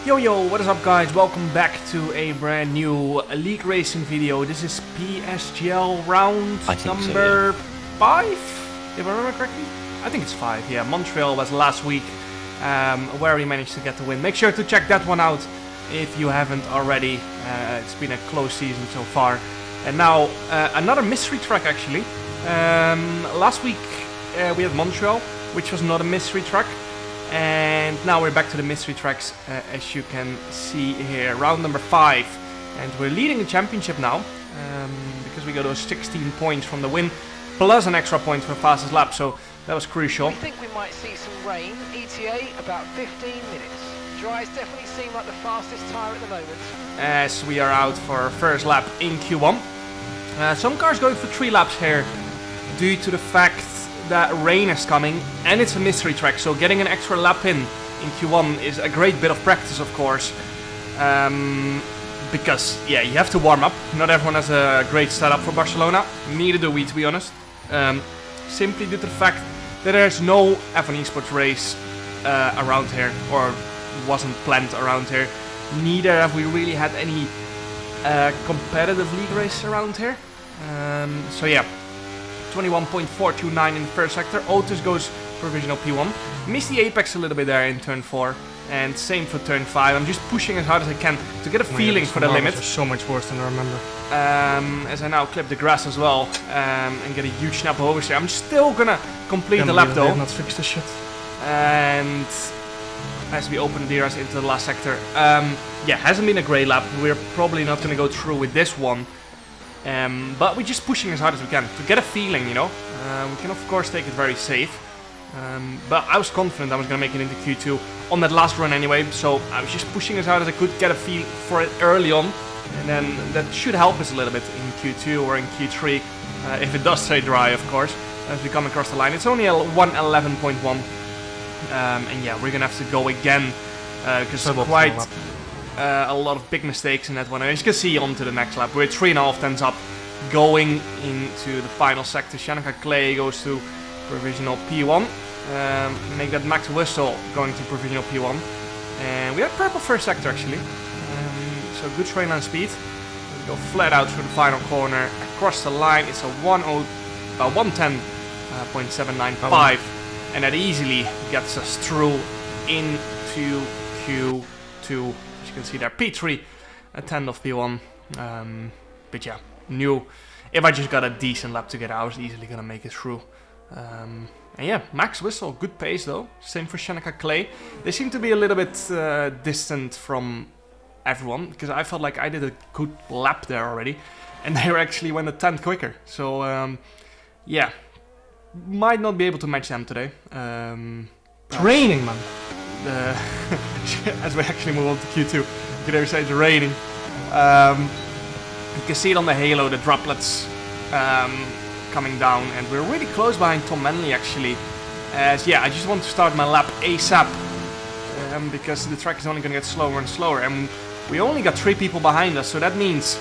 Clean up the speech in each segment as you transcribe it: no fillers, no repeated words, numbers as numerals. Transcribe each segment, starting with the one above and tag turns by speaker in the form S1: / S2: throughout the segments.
S1: Yo, what is up guys? Welcome back to a brand new league racing video. This is PSGL round number 5, if I remember correctly. I think it's 5, yeah. Montreal was last week where we managed to get the win. Make sure to check that one out if you haven't already. It's been a close season so far. And now another mystery track actually. Last week we had Montreal, which was not a mystery track. And now we're back to the mystery tracks, as you can see here, round number 5, and we're leading the championship now because we got those 16 points from the win plus an extra point for fastest lap, so that was crucial.
S2: We think we might see some rain. ETA about 15 minutes. Dries definitely seem like the fastest tyre at the moment.
S1: As we are out for our first lap in Q1. Some cars going for 3 laps here due to the fact that rain is coming and it's a mystery track, so getting an extra lap in Q1 is a great bit of practice, of course, because yeah, you have to warm up. Not everyone has a great setup for Barcelona, neither do we, to be honest, simply due to the fact that there's no F1 esports race around here, or wasn't planned around here. Neither have we really had any competitive league race around here, so yeah. 21.429 in the first sector. Otis goes provisional P1. Missed the apex a little bit there in turn 4, and same for turn 5. I'm just pushing as hard as I can to get a feeling for the limit.
S3: So much worse than I remember.
S1: As I now clip the grass as well and get a huge snap oversteer. I'm still gonna complete the lap though.
S3: They have not fixed the shit.
S1: And as we open the DRS into the last sector, yeah, hasn't been a great lap. We're probably not gonna go through with this one. But we're just pushing as hard as we can to get a feeling, you know. We can of course take it very safe, but I was confident I was going to make it into Q2 on that last run anyway, so I was just pushing as hard as I could, get a feel for it early on, and then that should help us a little bit in Q2 or in Q3, if it does stay dry, of course, as we come across the line. It's only a 1:11.1, and yeah, we're going to have to go again, because quite a lot of big mistakes in that one. And as you can see, on to the next lap. We're 3.5 tenths up, going into the final sector. Shanaka Clay goes to provisional P1. Make that Max Whistle going to provisional P1. And we had purple first sector actually. So good straight line speed. We go flat out through the final corner. Across the line, it's a 110.795. And that easily gets us through into Q2. You can see there, P3, a 10th of P1, but yeah, knew if I just got a decent lap together, I was easily gonna make it through. And yeah, Max Whistle, good pace though, same for Shanaka Clay. They seem to be a little bit distant from everyone, because I felt like I did a good lap there already, and they actually went a 10th quicker, so yeah, might not be able to match them today.
S3: It's raining, man.
S1: As we actually move on to Q2, you can hear it's raining. You can see it on the halo, the droplets coming down, and we're really close behind Tom Manley actually. As yeah, I just want to start my lap ASAP because the track is only going to get slower and slower, and we only got 3 people behind us, so that means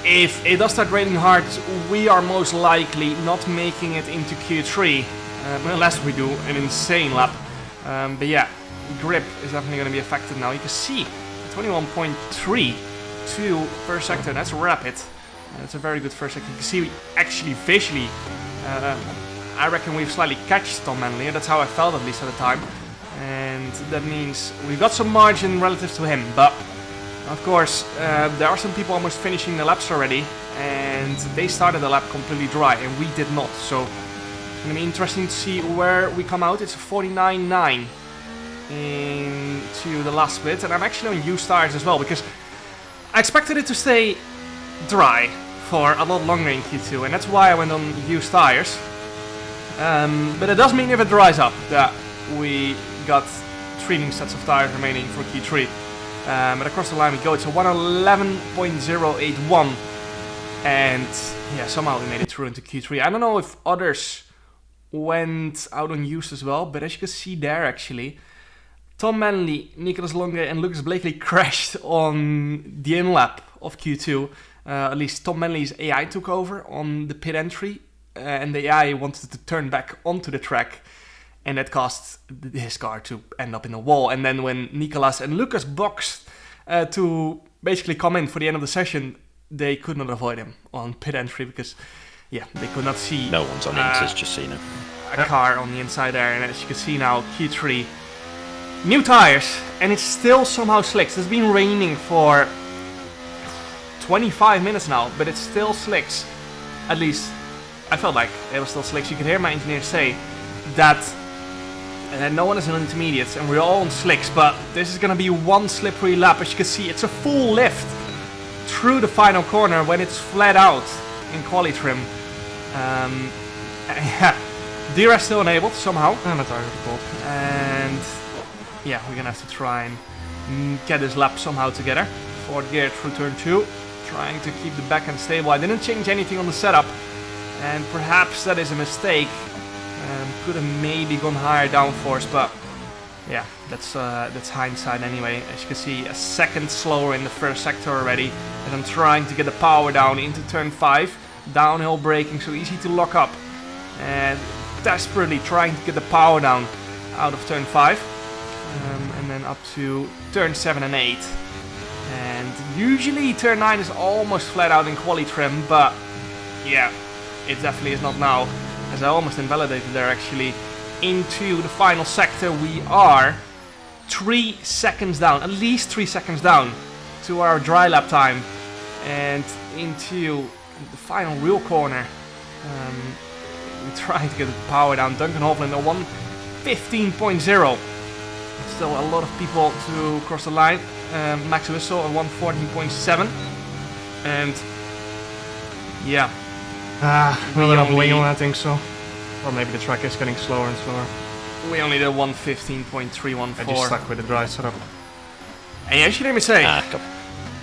S1: if it does start raining hard, we are most likely not making it into Q3 unless we do an insane lap. But yeah, grip is definitely going to be affected now. You can see 21.32 first sector. That's rapid. That's a very good first sector. You can see actually visually, I reckon we've slightly catched Tom Manley. That's how I felt at least at the time. And that means we've got some margin relative to him. But of course, there are some people almost finishing the laps already. And they started the lap completely dry and we did not. So it's going to be interesting to see where we come out. It's a 49.9 into the last bit, and I'm actually on used tires as well, because I expected it to stay dry for a lot longer in Q2, and that's why I went on used tires. But it does mean if it dries up that we got 3 sets of tires remaining for Q3. But across the line we go. It's a 1:11.081, and yeah, somehow we made it through into Q3. I don't know if others went out on used as well, but as you can see there actually, Tom Manley, Nicolas Longe and Lucas Blakely crashed on the in-lap of Q2. At least Tom Manley's AI took over on the pit entry, and the AI wanted to turn back onto the track. and that caused his car to end up in the wall. And then when Nicolas and Lucas boxed to basically come in for the end of the session, they could not avoid him on pit entry because, yeah, they could not see.
S4: No one's on Inters, just so you know.
S1: A car on the inside there, and as you can see now, Q3, new tires, and it's still somehow slicks. It's been raining for 25 minutes now, but it's still slicks. At least I felt like it was still slicks. You could hear my engineer say that no one is in intermediates and we're all on slicks, but this is gonna be one slippery lap. As you can see, it's a full lift through the final corner when it's flat out in quali trim. Yeah, DRS still enabled somehow.
S3: And the tires are cold.
S1: And yeah, we're gonna have to try and get this lap somehow together. Forward gear through turn 2, trying to keep the back end stable. I didn't change anything on the setup, and perhaps that is a mistake. Could have maybe gone higher downforce, but yeah, that's hindsight anyway. As you can see, a second slower in the first sector already, and I'm trying to get the power down into turn 5. Downhill braking, so easy to lock up, and desperately trying to get the power down out of turn 5, and then up to turn 7 and 8. And usually turn 9 is almost flat out in quali trim, but yeah, it definitely is not now, as I almost invalidated there actually. Into the final sector, we are 3 seconds down, at least 3 seconds down to our dry lap time, and into the final real corner. We're trying to get the power down. Duncan Hovland at 1:15.0. Still a lot of people to cross the line. Max Whistle at 1:14.7. And yeah.
S3: Another wing, I think so. Or maybe the track is getting slower and slower.
S1: We only did 1:15.314.
S3: I just stuck with the dry setup.
S1: And as you hear me say,
S4: Come.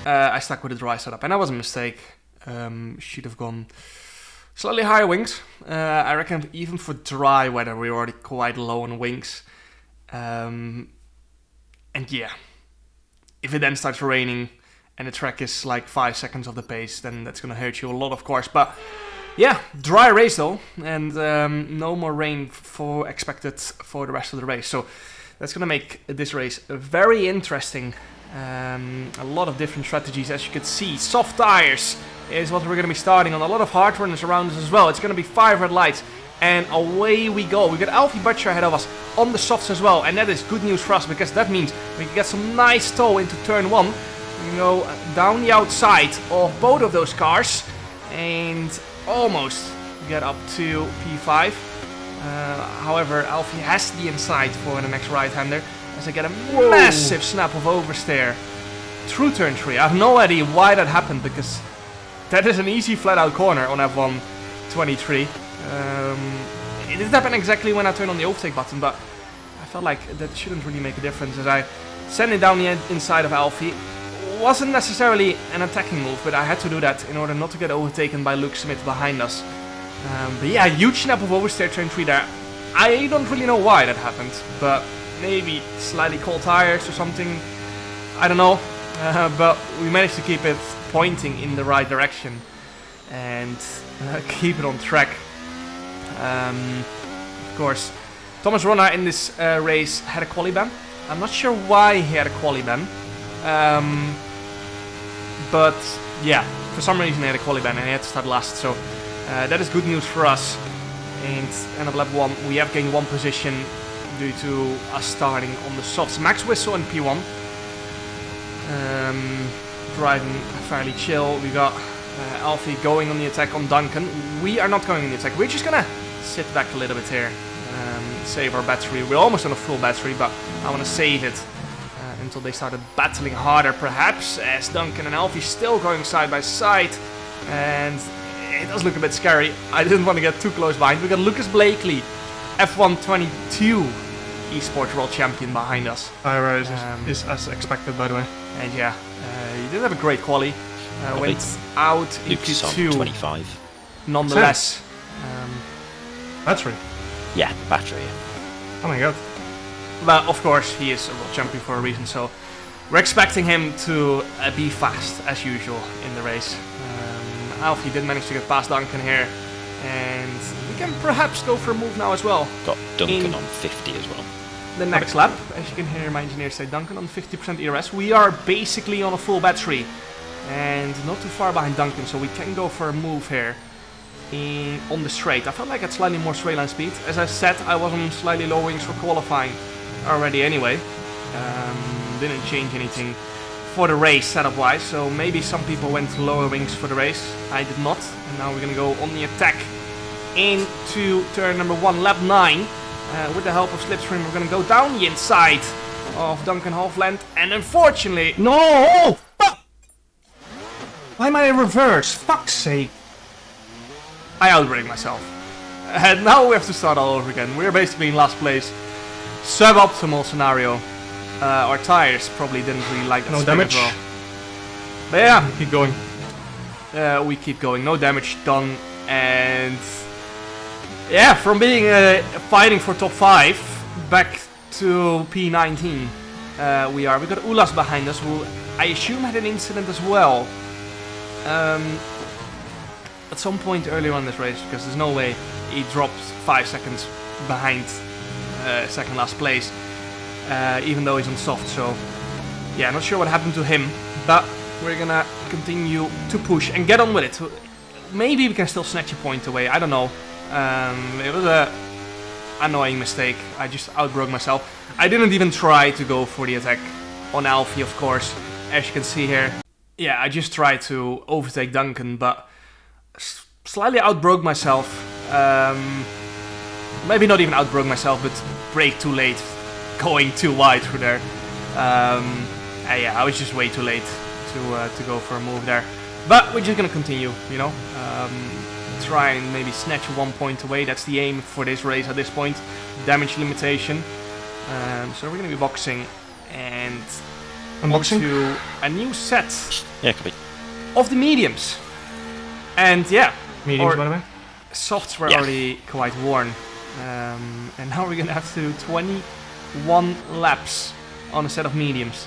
S1: I stuck with the dry setup, and that was a mistake. Should have gone slightly higher wings. I reckon even for dry weather we were already quite low on wings. And yeah, if it then starts raining and the track is like 5 seconds off the pace, then that's going to hurt you a lot, of course. But yeah, dry race though, and no more rain expected for the rest of the race. So that's going to make this race very interesting. A lot of different strategies, as you can see. Soft tires is what we're going to be starting on. A lot of hard runners around us as well. It's going to be 5 red lights, and away we go. We got Alfie Butcher ahead of us on the softs as well, and that is good news for us, because that means we can get some nice tow into turn 1. We can go down the outside of both of those cars and almost get up to P5. However, Alfie has the inside for the next right-hander, as I get a massive snap of oversteer through turn 3. I have no idea why that happened, because that is an easy flat-out corner on F1 23. It didn't happen exactly when I turned on the overtake button, but I felt like that shouldn't really make a difference, as I sent it down the inside of Alfie. Wasn't necessarily an attacking move, but I had to do that in order not to get overtaken by Luke Smith behind us. But yeah, huge snap of oversteer turn 3 there. I don't really know why that happened, but maybe slightly cold tires or something. I don't know. But we managed to keep it pointing in the right direction and keep it on track. Of course, Thomas Ronna in this race had a quali ban. I'm not sure why he had a quali ban. But yeah, for some reason he had a quali ban and he had to start last, so that is good news for us. And end of lap 1, we have gained 1 position due to us starting on the softs. Max Whistle in P1, driving fairly chill. We got Alfie going on the attack on Duncan. We are not going on the attack, we're just gonna sit back a little bit here, save our battery. We're almost on a full battery, but I want to save it until they started battling harder, perhaps, as Duncan and Alfie still going side by side, and it does look a bit scary. I didn't want to get too close behind. We got Lucas Blakely, F1 22 esports world champion, behind us.
S3: Tire is as expected, by the way.
S1: And yeah, he didn't have a great quali. Went out in
S4: Luke's on
S1: Q2
S4: 25.
S1: nonetheless.
S3: Battery.
S4: Yeah, battery.
S3: Oh my god.
S1: But of course, he is a world champion for a reason, so we're expecting him to be fast as usual in the race. Alfie did manage to get past Duncan here, And we can perhaps go for a move now as well.
S4: Got Duncan
S1: In-
S4: on 50 as well.
S1: The next lap, as you can hear my engineer say, Duncan on 50% ERS. We are basically on a full battery and not too far behind Duncan, so we can go for a move here on the straight. I felt like I had slightly more straight line speed. As I said, I was on slightly low wings for qualifying already anyway. Didn't change anything for the race setup wise, so maybe some people went to lower wings for the race. I did not, and now we're gonna go on the attack into turn number 1, lap 9. With the help of Slipstream, we're gonna go down the inside of Duncan Hofland, and unfortunately,
S3: No! Fuck! Why am I in reverse? Fuck's sake.
S1: I outbraked myself. And now we have to start all over again. We're basically in last place. Suboptimal scenario. Our tires probably didn't really like that
S3: No
S1: spin
S3: damage.
S1: as well. But yeah,
S3: Keep going.
S1: we keep going. No damage done. And yeah, from being fighting for top 5 back to P19, we got Ulas behind us, who I assume had an incident as well. At some point earlier on this race, because there's no way he dropped 5 seconds behind second last place, even though he's on soft. So yeah, not sure what happened to him, but we're gonna continue to push and get on with it. Maybe we can still snatch a point away, I don't know. It was a annoying mistake. I just outbroke myself. I didn't even try to go for the attack on Alfie, of course, as you can see here. Yeah, I just tried to overtake Duncan, but slightly outbroke myself. Maybe not even outbroke myself, but brake too late, going too wide through there. Yeah, I was just way too late to go for a move there. But we're just gonna continue, you know. Try and maybe snatch 1 point away. That's the aim for this race at this point. Damage limitation. So we're gonna be boxing and
S3: Unboxing?
S1: to a new set
S4: Yeah, could be.
S1: of the mediums. And yeah,
S3: Mediums,
S1: or-
S3: by the way.
S1: softs were
S4: Yeah.
S1: already quite worn. And now we're gonna have to do 21 laps on a set of mediums.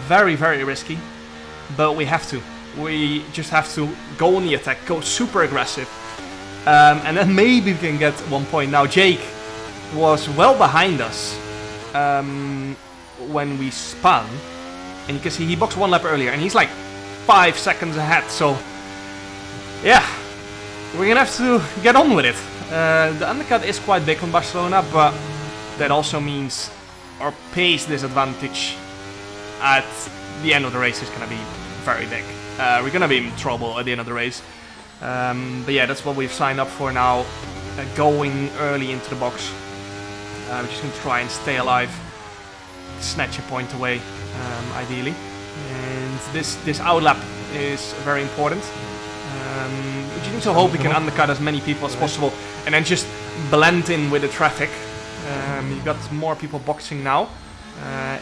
S1: Very, very risky, but we have to. We just have to go on the attack, go super aggressive, and then maybe we can get 1 point. Now Jake was well behind us when we spun, and you can see he boxed 1 lap earlier, and he's like 5 seconds ahead. So yeah, we're gonna have to get on with it. The undercut is quite big on Barcelona, but that also means our pace disadvantage at the end of the race is gonna be very big. We're gonna be in trouble at the end of the race. But yeah, that's what we've signed up for now. Going early into the box. We're just gonna try and stay alive, snatch a point away, ideally. And this outlap is very important. We just need to hope we can undercut as many people as possible, and then just blend in with the traffic. You've got more people boxing now.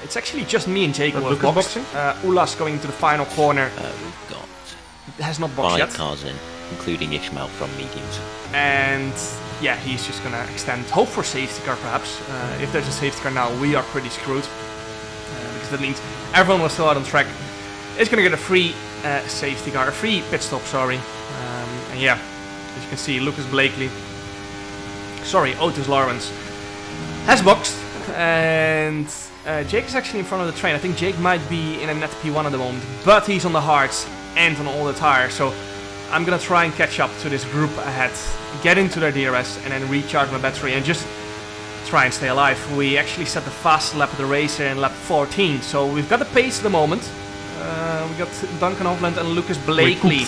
S1: It's actually just me and Jake who have
S3: Lucas
S1: boxed.
S3: boxing?
S1: Ulas going into the final corner.
S4: We've got
S1: Has not boxed
S4: 5
S1: yet.
S4: cars in, including Ishmael from mediums.
S1: And yeah, he's just gonna extend. Hope for safety car perhaps. If there's a safety car now, we are pretty screwed. Because that means everyone was still out on track. Is gonna get a free safety car, a free pit stop, sorry. And yeah, as you can see, Lucas Blakely, Otis Lawrence, has boxed. And Jake is actually in front of the train. I think Jake might be in a net P1 at the moment, but he's on the hards and on all the tires. So I'm gonna try and catch up to this group ahead, get into their DRS, and then recharge my battery and just try and stay alive. We actually set the fast lap of the race here in lap 14, so we've got the pace at the moment. We got Duncan Hofland and Lucas Blakely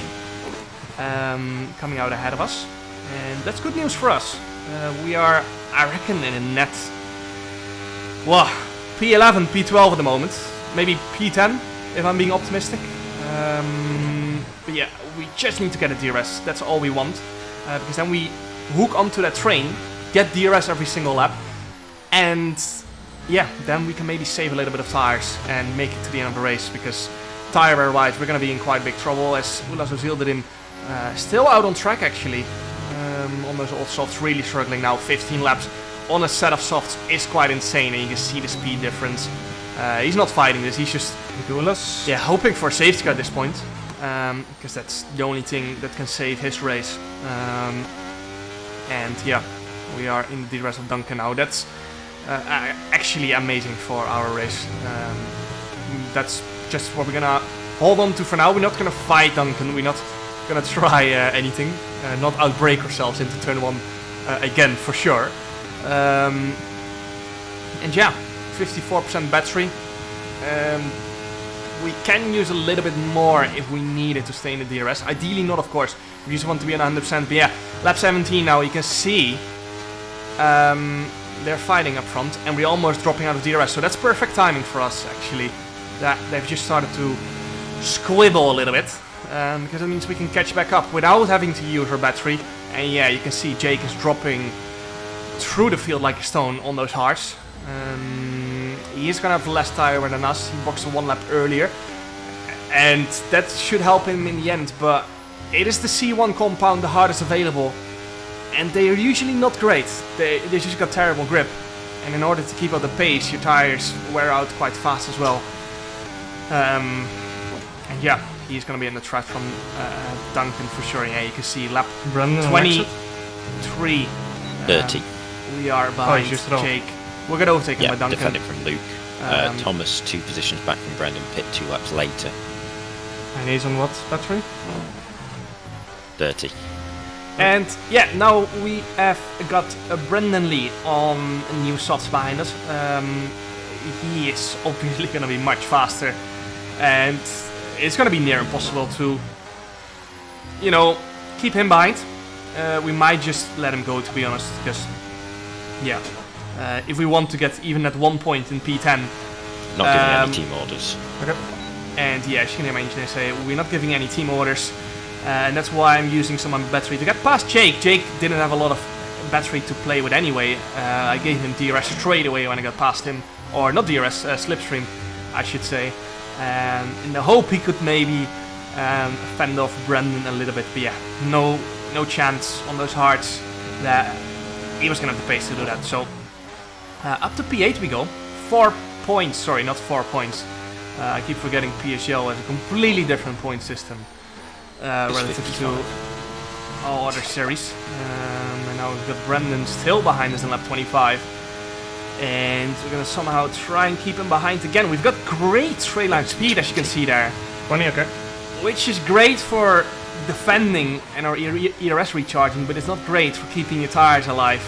S1: coming out ahead of us, and that's good news for us. We are, I reckon, in a net, well, P11, P12 at the moment, maybe P10 if I'm being optimistic. But yeah, we just need to get a DRS, that's all we want, because then we hook onto that train, get DRS every single lap, and yeah, then we can maybe save a little bit of tires and make it to the end of the race, because tire wear wise we're going to be in quite big trouble, as Ulas Ozil did him still out on track actually, on those old softs, really struggling now. 15 laps on a set of softs is quite insane, and you can see the speed difference. He's not fighting this, he's just
S3: Ulas.
S1: hoping for a safety car at this point. because that's the only thing that can save his race. And yeah, we are in the DRS of Duncan now. That's actually amazing for our race. That's just what we're gonna hold on to for now. We're not gonna fight Duncan. We're not gonna try anything. Not outbrake ourselves into turn 1 again for sure. And yeah, 54% battery. We can use a little bit more if we need it to stay in the DRS. Ideally not, of course. We just want to be on 100%. But yeah, lap 17 now, you can see they're fighting up front, and we're almost dropping out of DRS. So that's perfect timing for us, actually. That they've just started to squibble a little bit, because it means we can catch back up without having to use our battery. And yeah, you can see Jake is dropping through the field like a stone on those hards. He is gonna have less tire wear than us. He boxed 1 lap earlier, and that should help him in the end. But it is the C1 compound, the hardest available, and they are usually not great. They just got terrible grip, and in order to keep up the pace, your tires wear out quite fast as well. And yeah, he's gonna be in the track from Duncan for sure. Yeah, you can see lap 23.
S4: 30.
S1: We are behind Jake. We're gonna overtake him by Duncan.
S4: Defended from Luke. Thomas 2 positions back from Brandon Pitt 2 laps later.
S3: And he's on what battery?
S4: 30.
S1: And yeah, now we have got a Brendan Lee on new softs behind us. He is obviously gonna be much faster, and it's gonna be near impossible to, you know, keep him behind. We might just let him go, to be honest, because yeah. If we want to get even at 1 point in P10.
S4: Not giving any team orders.
S1: Okay. And yeah, as you can hear my engineer say, we're not giving any team orders. And that's why I'm using some of my battery to get past Jake. Jake didn't have a lot of battery to play with anyway. I gave him DRS straight away when I got past him. Or not DRS, Slipstream, I should say. In the hope he could maybe fend off Brendan a little bit. But yeah, no chance on those hards that he was going to have the pace to do that. So up to P8 we go. 4 points, sorry, not 4 points. I keep forgetting PSGL has a completely different point system relative to all other series. And now we've got Brendan still behind us in lap 25. And we're going to somehow try and keep him behind again. We've got great straight line speed, as you can see there.
S3: 20, okay.
S1: Which is great for defending and our ERS recharging, but it's not great for keeping your tires alive.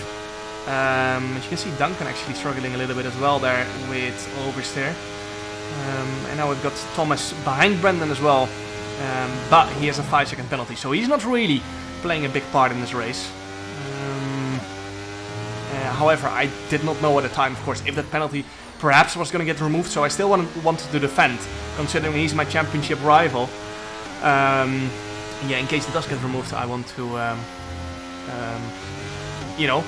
S1: As you can see, Duncan actually struggling a little bit as well there with oversteer. And now we've got Thomas behind Brendan as well, but he has a 5-second penalty, so he's not really playing a big part in this race. However, I did not know at the time, of course, if that penalty perhaps was going to get removed, so I still wanted to defend, considering he's my championship rival. Yeah, in case it does get removed, I want to, you know,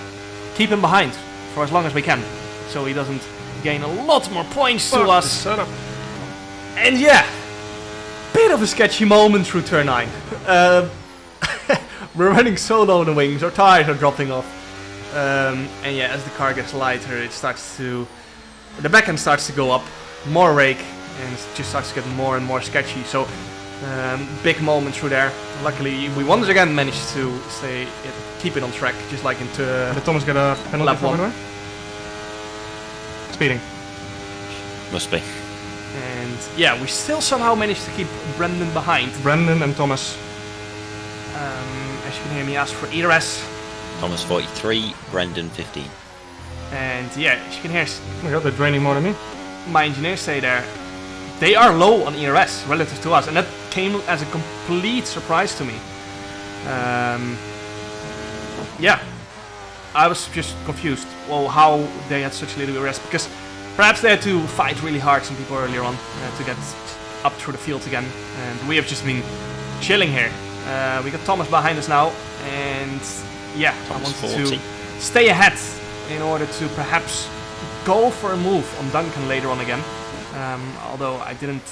S1: keep him behind for as long as we can, so he doesn't gain a lot more points to us. And yeah, bit of a sketchy moment through turn 9. We're running so low on the wings, our tires are dropping off. And yeah, as the car gets lighter, it starts to, the back end starts to go up, more rake, and it just starts to get more and more sketchy. So big moment through there. Luckily, we once again managed to keep it on track, just like into
S3: Did Thomas get a penalty
S1: lap 1.
S3: Speeding.
S4: Must be.
S1: And yeah, we still somehow managed to keep Brendan behind.
S3: Brendan and Thomas.
S1: As you can hear me ask for ERS.
S4: Thomas 43, Brendan 15.
S1: And yeah, as you can hear
S3: Oh my god, they're draining more than me.
S1: my engineers say there, they are low on ERS relative to us, and that came as a complete surprise to me. Yeah, I was just confused. Well, how they had such little ERS, because perhaps they had to fight really hard, some people earlier on, to get up through the field again, and we have just been chilling here. We got Thomas behind us now, and yeah,
S4: Thomas
S1: I wanted
S4: 40.
S1: to stay ahead in order to perhaps go for a move on Duncan later on again. Although I didn't,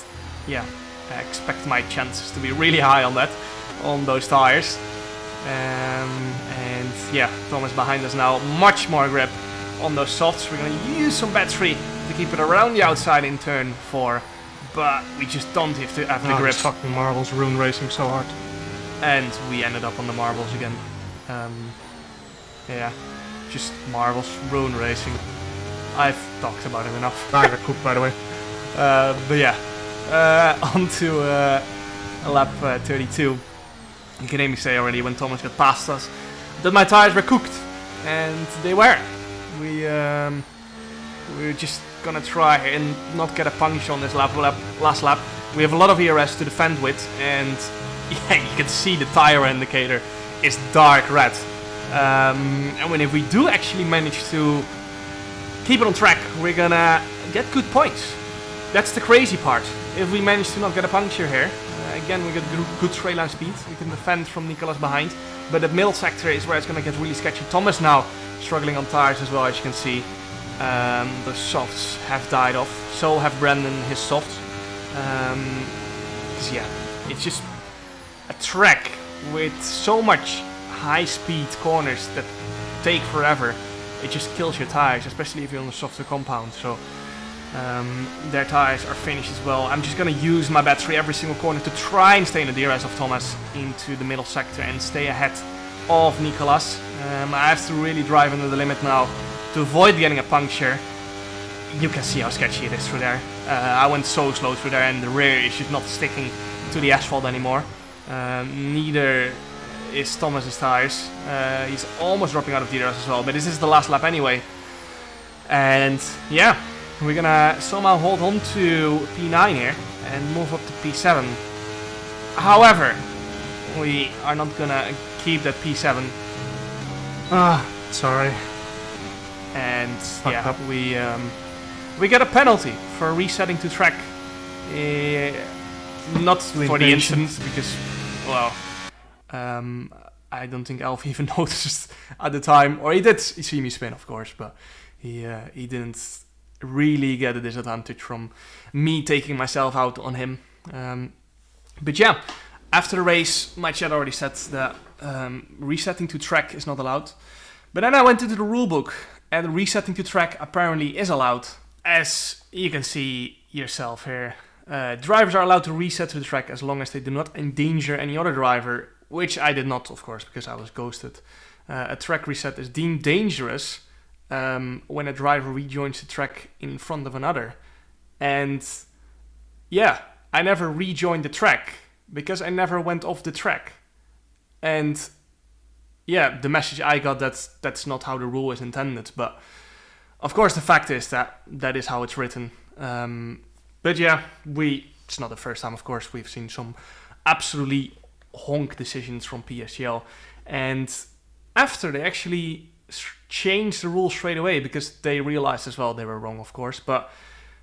S1: expect my chances to be really high on that, on those tires. And yeah, Thomas behind us now, much more grip on those softs. We're going to use some battery to keep it around the outside in turn 4. but we just don't have the grip.
S3: These fucking marbles ruin racing so hard.
S1: And we ended up on the marbles again. Yeah, just marbles ruin racing. I've talked about it enough.
S3: I got cooked, by the way.
S1: But yeah, on to lap 32. You can hear me say already when Thomas got past us that my tires were cooked, and they were. We're just gonna try and not get a puncture on this last lap. We have a lot of ERS to defend with, and yeah, you can see the tire indicator is dark red. And if we do actually manage to keep it on track, we're gonna get good points. That's the crazy part. If we manage to not get a puncture here, again we get good straight line speed. We can defend from Nicolas behind, but the middle sector is where it's gonna get really sketchy. Thomas now struggling on tires as well, as you can see. The softs have died off. So have Brandon his softs. Because yeah, it's just a track with so much high-speed corners that take forever. It just kills your tires, especially if you're on a softer compound. So their tires are finished as well. I'm just gonna use my battery every single corner to try and stay in the DRS of Thomas into the middle sector and stay ahead of Nicolas. I have to really drive under the limit now to avoid getting a puncture. You can see how sketchy it is through there. I went so slow through there, and the rear is just not sticking to the asphalt anymore. Neither is Thomas's tires. He's almost dropping out of DRS as well, but this is the last lap anyway. And yeah, we're gonna somehow hold on to P9 here and move up to P7. However, we are not gonna keep that P7.
S3: Sorry.
S1: And yeah, we get a penalty for resetting to track. Not for the incident, because, well, I don't think Alf even noticed at the time. Or he did see me spin, of course, but he didn't really get a disadvantage from me taking myself out on him. But yeah, after the race, my chat already said that resetting to track is not allowed. But then I went into the rulebook, and resetting to track apparently is allowed. As you can see yourself here, drivers are allowed to reset to the track as long as they do not endanger any other driver, which I did not, of course, because I was ghosted. A track reset is deemed dangerous when a driver rejoins the track in front of another. And yeah, I never rejoined the track because I never went off the track. And yeah, the message I got, that's not how the rule is intended. But of course, the fact is that is how it's written. But yeah, it's not the first time, of course. We've seen some absolutely honk decisions from PSGL. And after, they actually changed the rules straight away because they realized as well they were wrong, of course. But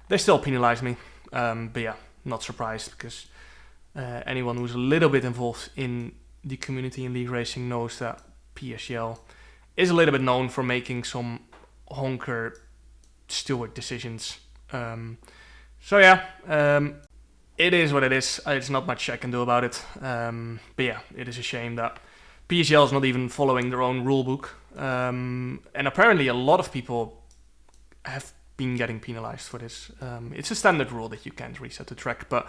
S1: they still penalized me. But yeah, not surprised, because anyone who's a little bit involved in the community in league racing knows that PSGL is a little bit known for making some honker steward decisions. So yeah, it is what it is. There's not much I can do about it. But yeah, it is a shame that PSGL is not even following their own rulebook. And apparently a lot of people have been getting penalized for this. It's a standard rule that you can't reset the track, but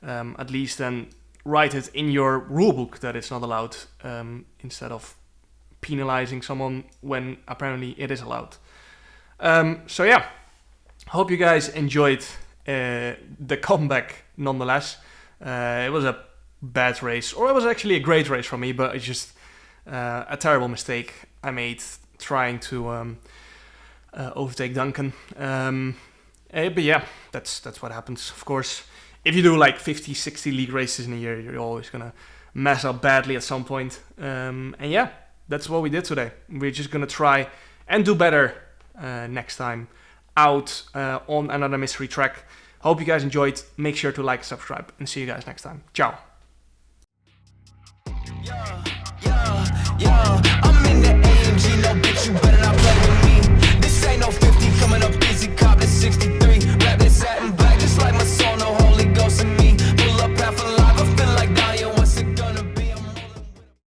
S1: at least then write it in your rulebook that it's not allowed, instead of penalizing someone when apparently it is allowed. So yeah, hope you guys enjoyed the comeback nonetheless. It was a bad race, or it was actually a great race for me, but it's just a terrible mistake I made trying to overtake Duncan. But yeah, that's what happens. Of course, if you do like 50, 60 league races in a year, you're always gonna mess up badly at some point. And yeah, that's what we did today. We're just gonna try and do better next time out on another mystery track. Hope you guys enjoyed. Make sure to like, subscribe, and see you guys next time. Ciao.